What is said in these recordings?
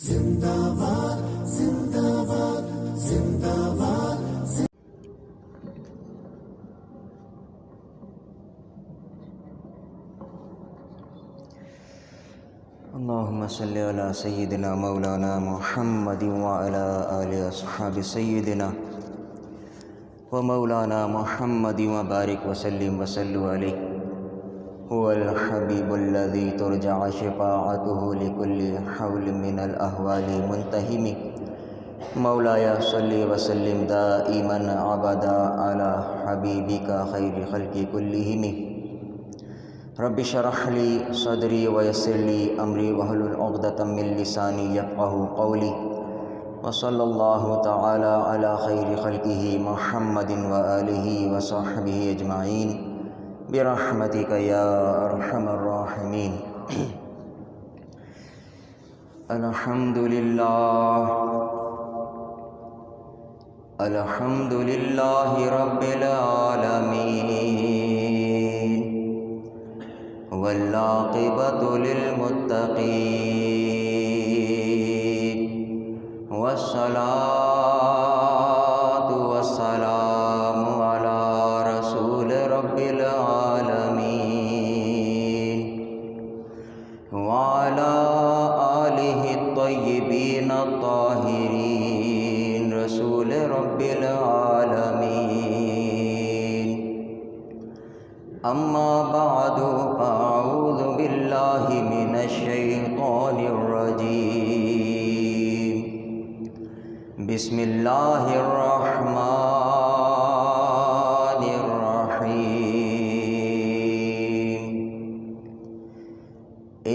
زندہ باد زندہ باد زندہ باد اللهم صل على سيدنا مولانا محمد وعلى آل أصحاب سيدنا ومولانا محمد وبارك وسلم وصلوا عليه هو الحبيب الذي ترجع شفاعته لكل حول من الأهوال منتهم مولاي صل وسلم دائما أبدا على حبيبك خير خلق كلهم رب اشرح لي صدري ويسر لي أمري واحلل عقدة من لساني يفقهوا قولي وصلى الله تعالى على خير خلقه محمد وآله وصحبه أجمعين برحمتك يا أرحم الراحمين. الحمد لله رب العالمين والعاقبة للمتقين والصلاة والسلام على رسول رب العالمين وعلى آله الطيبين الطاهرين رسول رب العالمين. أما بعد فأعوذ بالله من الشيطان الرجيم. بسم الله الرحمن الرحيم.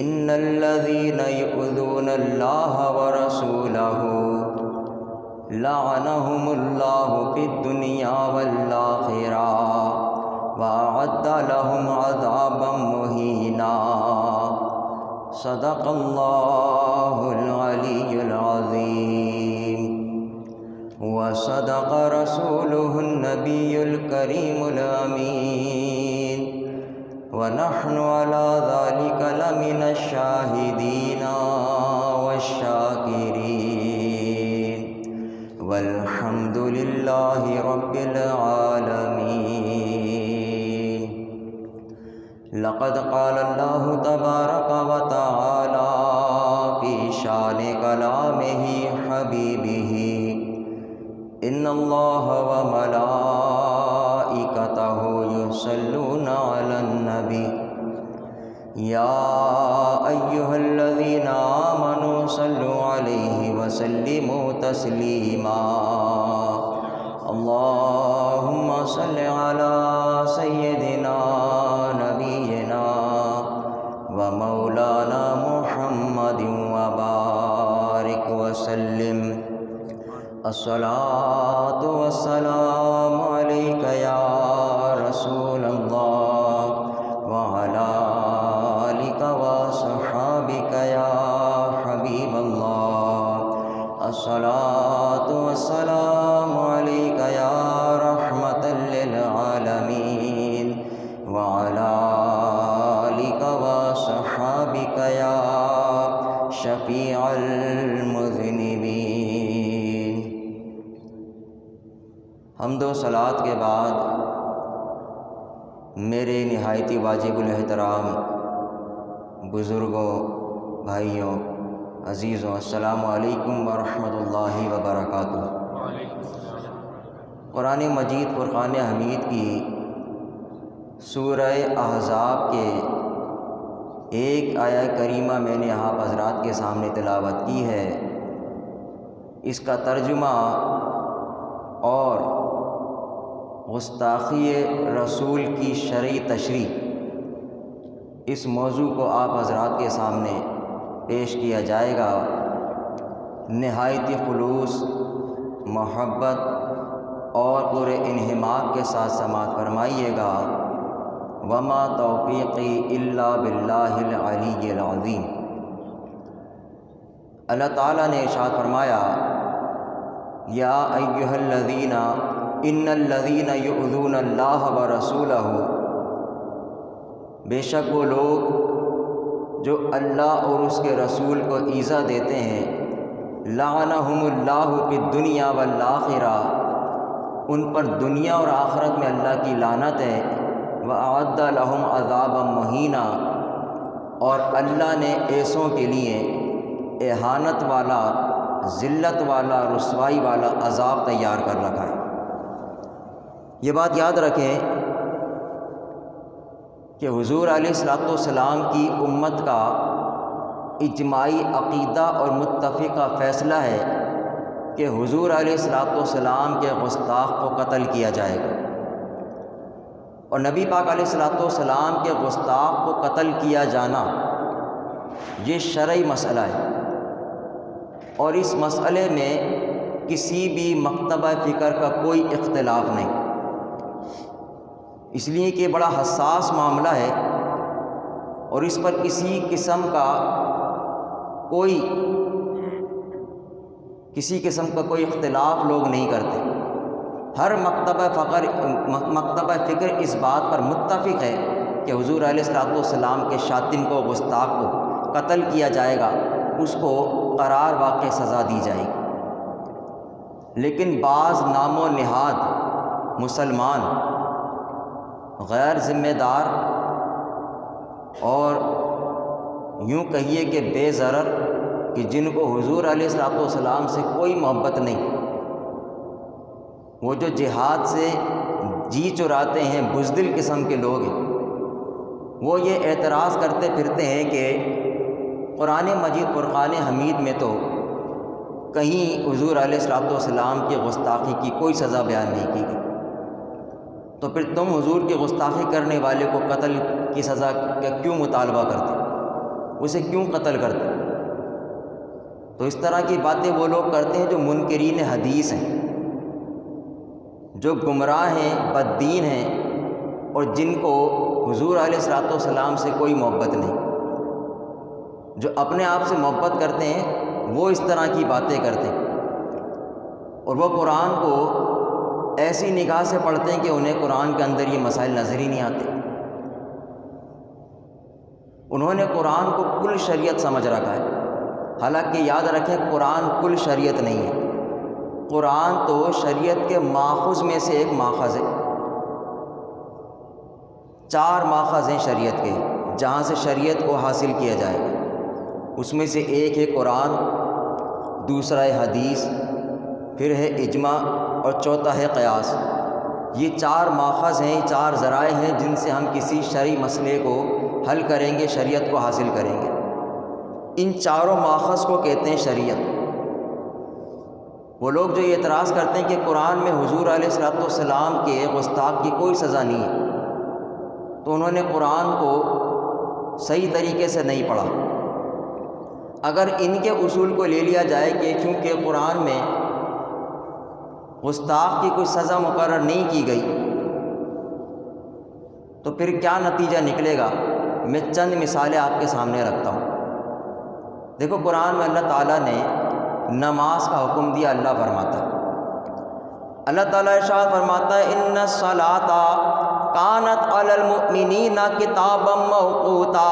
إن الذين يؤذون الله ورسوله لعنهم الله في الدنيا والآخرة وأعد لهم عذابا مهينا. صدق الله العلي العظيم وصدق رسوله النبي الكريم الأمين ونحن على ذلك لمن الشاهدين والشاكرين والحمد لله رب العالمين. لقد قال الله تبارك وتعالى في شان كلامه حبيبه إن الله وملائكته يصلون على النبي يا أيها الذين آمنوا صلوا عليه وسلموا تسليما. اللهم صل على سيدنا نبينا ومولانا محمد وبارك وسلم. الصلاة والسلام عليك يا رسول الله وعلى آلك وصحابك يا حبيب الله. الصلاة والسلام عليك يا رحمة للعالمين وعلى آلك وصحابك يا شفيع المذنبين. حمد و صلات کے بعد میرے نہایتی واجب الاحترام بزرگوں، بھائیوں، عزیزوں، السلام علیکم ورحمۃ اللہ وبرکاتہ. قرآن مجید فرقان حمید کی سورہ احزاب کے ایک آیہ کریمہ میں نے آپ حضرات کے سامنے تلاوت کی ہے. اس کا ترجمہ اور گستاخی رسول کی شرعی تشریح، اس موضوع کو آپ حضرات کے سامنے پیش کیا جائے گا. نہایت خلوص، محبت اور پورے انہماک کے ساتھ سماعت فرمائیے گا. وما توفیقی الا باللہ العلی العظیم. اللہ تعالیٰ نے ارشاد فرمایا یا ایھا الذین ان الذین یؤذون اللہ ورسولہ، بے شک وہ لوگ جو اللہ اور اس کے رسول کو ایذا دیتے ہیں، لعنہم اللہ فی الدنیا والآخرہ، ان پر دنیا اور آخرت میں اللہ کی لعنت ہے، وأعد لہم عذابا مہینا، اور اللہ نے ایسوں کے لیے اہانت والا، ذلت والا، رسوائی والا عذاب تیار کر رکھا ہے۔ یہ بات یاد رکھیں کہ حضور علیہ الصلوۃ والسلام کی امت کا اجماعی عقیدہ اور متفقہ فیصلہ ہے کہ حضور علیہ الصلوۃ والسلام کے گستاخ کو قتل کیا جائے گا، اور نبی پاک علیہ الصلوۃ والسلام کے گستاخ کو قتل کیا جانا یہ شرعی مسئلہ ہے، اور اس مسئلے میں کسی بھی مکتبہ فکر کا کوئی اختلاف نہیں، اس لیے کہ بڑا حساس معاملہ ہے، اور اس پر کسی قسم کا کوئی اختلاف لوگ نہیں کرتے۔ ہر مکتبہ فکر اس بات پر متفق ہے کہ حضور علیہ الصلوۃ والسلام کے شاتم کو، گستاخ کو قتل کیا جائے گا، اس کو قرار واقع سزا دی جائے گی۔ لیکن بعض نام و نہاد مسلمان غیر ذمہ دار اور یوں کہیے کہ بے ضرر، کہ جن کو حضور علیہ الصلوۃ والسلام سے کوئی محبت نہیں، وہ جو جہاد سے جی چراتے ہیں، بزدل قسم کے لوگ ہیں، وہ یہ اعتراض کرتے پھرتے ہیں کہ قرآن مجید فرقان حمید میں تو کہیں حضور علیہ الصلوۃ والسلام کی گستاخی کی کوئی سزا بیان نہیں کی گئی، تو پھر تم حضور کی گستاخی کرنے والے کو قتل کی سزا کا کیوں مطالبہ کرتے، اسے کیوں قتل کرتے؟ تو اس طرح کی باتیں وہ لوگ کرتے ہیں جو منکرین حدیث ہیں، جو گمراہ ہیں، بددین ہیں، اور جن کو حضور علیہ الصلوۃ والسلام سے کوئی محبت نہیں۔ جو اپنے آپ سے محبت کرتے ہیں وہ اس طرح کی باتیں کرتے ہیں، اور وہ قرآن کو ایسی نگاہ سے پڑھتے ہیں کہ انہیں قرآن کے اندر یہ مسائل نظر ہی نہیں آتے۔ انہوں نے قرآن کو کل شریعت سمجھ رکھا ہے، حالانکہ یاد رکھیں قرآن کل شریعت نہیں ہے، قرآن تو شریعت کے ماخذ میں سے ایک ماخذ ہے۔ 4 ماخذ ہیں شریعت کے جہاں سے شریعت کو حاصل کیا جائے گا، اس میں سے ایک ہے قرآن، دوسرا ہے حدیث، پھر ہے اجماع، اور چوتھا ہے قیاس۔ یہ 4 ماخذ ہیں، 4 ذرائع ہیں جن سے ہم کسی شرعی مسئلے کو حل کریں گے، شریعت کو حاصل کریں گے۔ ان 4 ماخذ کو کہتے ہیں شریعت۔ وہ لوگ جو یہ اعتراض کرتے ہیں کہ قرآن میں حضور علیہ الصلوۃ والسلام کے گستاخ کی کوئی سزا نہیں ہے، تو انہوں نے قرآن کو صحیح طریقے سے نہیں پڑھا۔ اگر ان کے اصول کو لے لیا جائے کہ چونکہ قرآن میں گستاخ کی کوئی سزا مقرر نہیں کی گئی، تو پھر کیا نتیجہ نکلے گا؟ میں چند مثالیں آپ کے سامنے رکھتا ہوں۔ دیکھو قرآن میں اللہ تعالیٰ نے نماز کا حکم دیا، اللہ فرماتا ہے، اللہ تعالیٰ ارشاد فرماتا ہے ان الصلاۃ کانت علی المؤمنین کتابا موقوتا۔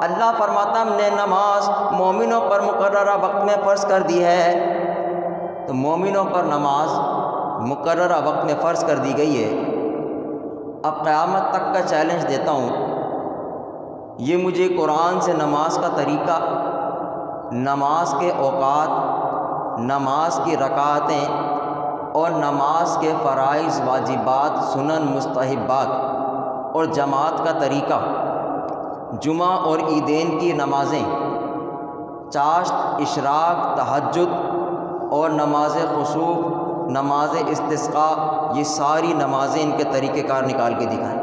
اللہ فرماتا ہم نے نماز مومنوں پر مقررہ وقت میں فرض کر دی ہے۔ تو مومنوں پر نماز مقررہ وقت میں فرض کر دی گئی ہے۔ اب قیامت تک کا چیلنج دیتا ہوں، یہ مجھے قرآن سے نماز کا طریقہ، نماز کے اوقات، نماز کی رکعتیں اور نماز کے فرائض، واجبات، سنن، مستحبات اور جماعت کا طریقہ، جمعہ اور عیدین کی نمازیں، چاشت، اشراق، تہجد اور نماز خسوف، نماز استسقاء، یہ ساری نمازیں ان کے طریقہ کار نکال کے دکھائیں۔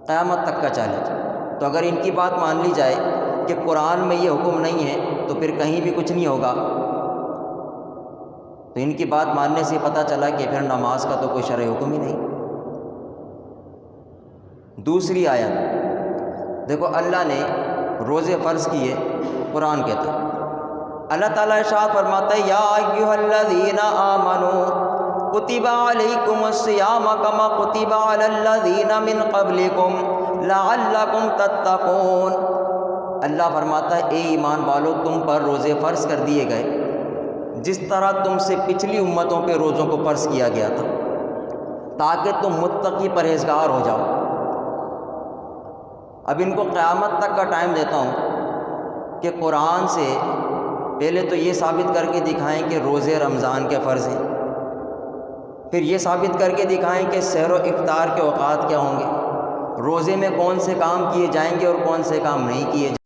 قیامت تک کا چیلنج۔ تو اگر ان کی بات مان لی جائے کہ قرآن میں یہ حکم نہیں ہے تو پھر کہیں بھی کچھ نہیں ہوگا، تو ان کی بات ماننے سے پتہ چلا کہ پھر نماز کا تو کوئی شرعی حکم ہی نہیں۔ دوسری آیت دیکھو، اللہ نے روزے فرض کیے، قرآن کہتا ہے، اللہ تعالیٰ ارشاد فرماتا ہے یا ایھا الذین آمنوا کتب علیکم الصیام کما کتب علی الذین من قبلکم لعلکم تتقون۔ اللہ فرماتا ہے اے ایمان والو تم پر روزے فرض کر دیے گئے جس طرح تم سے پچھلی امتوں پہ روزوں کو فرض کیا گیا تھا، تاکہ تم متقی پرہیزگار ہو جاؤ۔ اب ان کو قیامت تک کا ٹائم دیتا ہوں کہ قرآن سے پہلے تو یہ ثابت کر کے دکھائیں کہ روزے رمضان کے فرض ہیں، پھر یہ ثابت کر کے دکھائیں کہ سحر و افطار کے اوقات کیا ہوں گے، روزے میں کون سے کام کیے جائیں گے اور کون سے کام نہیں کیے جائیں گے۔